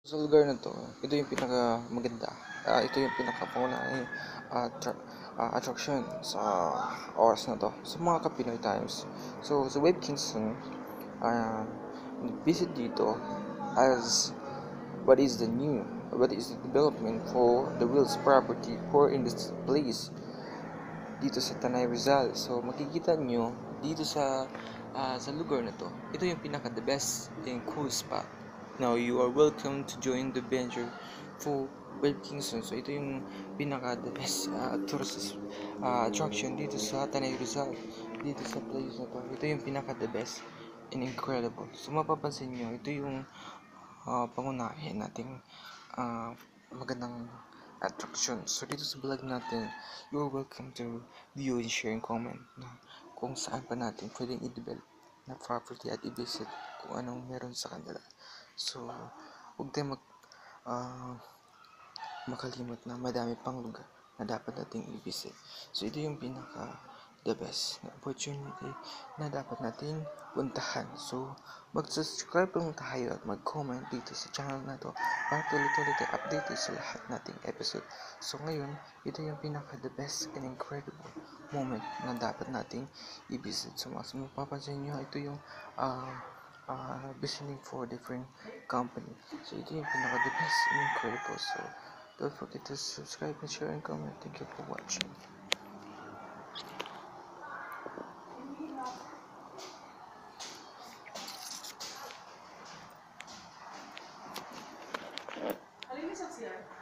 Sa lugar na 'to, ito yung pinakamaganda, ito yung pinakapangunahing, attraction sa oras na 'to, sa mga ka-Pinoy times. So, sa Wave Kingston, nag-visit dito as what is the development for the Wills property for in this place dito sa Tanay Rizal. So, makikita nyo dito sa lugar na to, ito yung pinaka the best and cool spot. Now, you are welcome to join the venture for Wave Kingston. So, ito yung pinaka the best tourist attraction dito sa Tanay Rizal. Dito sa place na to, ito yung pinaka the best and incredible. So, mapapansin nyo, ito yung pangunahin nating uh, magandang attraction. So, dito sa vlog natin, you're welcome to view and share and comment na kung saan pa natin pwedeng i-develop na property at i-visit kung anong meron sa kanila. So, huwag tayo makalimot na madami pang lugar na dapat nating i-visit. So, ito yung pinaka the best na opportunity na dapat natin puntahan. So, mag-subscribe lang tayo at mag-comment dito sa channel na to para tuloy-tuloy tayo updated sa lahat nating episode. So, ngayon, ito yung pinaka the best and incredible moment na dapat nating i-visit. So, mas mapapansin nyo, ito yung visiting for different company. So, ito yung pinaka the best and incredible. So, don't forget to subscribe and share and comment. Thank you for watching. Alin ni Saksiyan?